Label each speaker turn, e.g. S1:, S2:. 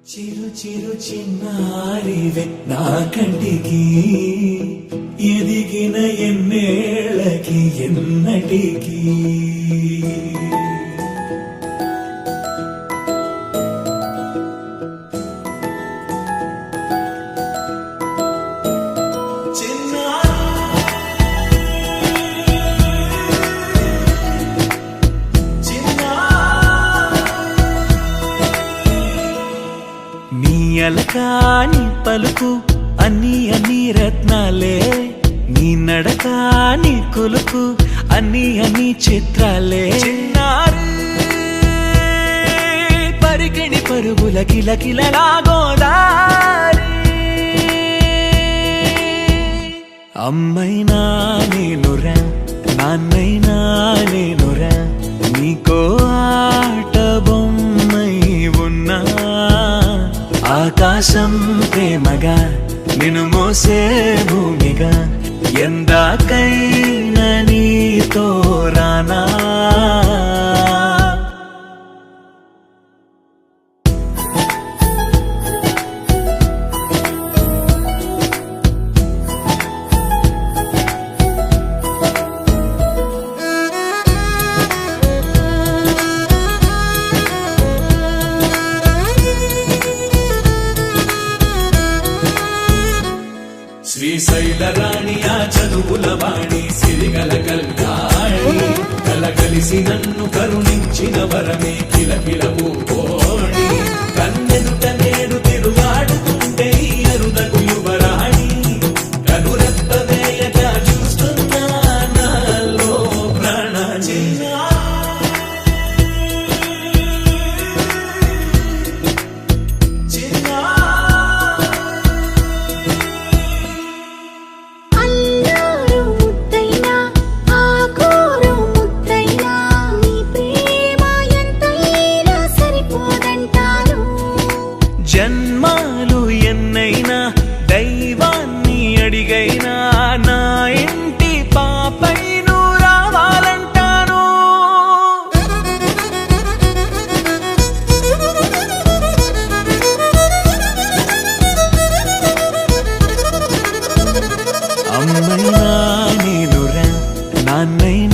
S1: చిరు చిరు చిన్నారివే నా కంటికి ఎదిగిన ఎన్నేళ్ళకి ఎన్నటికి అలకాని పలుకు అన్ని అన్ని రత్నాలే నీ నడకాని కొలుకు అన్ని అన్ని చిత్రాలే చిన్నారు పరికిణి పరుగుల కిలకిలలా గోదారి అమ్మైనా నేనురా నాన్నైనా నేనురా నీకో ఆట బొమ్మై ఉన్నా ఆకాశం ప్రేమగా నిన్ను మోసే భూమిగా ఎందాకైనా నీతో రానా శ్రీశైల రాణి ఆ చదువుల వాణి సిరిగల కళ్యాణి కలగలిసి నన్ను కరుణించిన వరమే కిలకిలవు కోణి కన్నెదుట నేడు తిరుగాడుతుంటే అరుదకు యువరాణి కనురెప్ప వేయక చూస్తున్నా నాలో ప్రాణ జన్మాలు ఎన్నైనా దైవాన్ని అడిగైనా నా ఇంటి పాపై నువ్వు రావాలంటాను అమ్మైనా నేనురా నాన్నైనా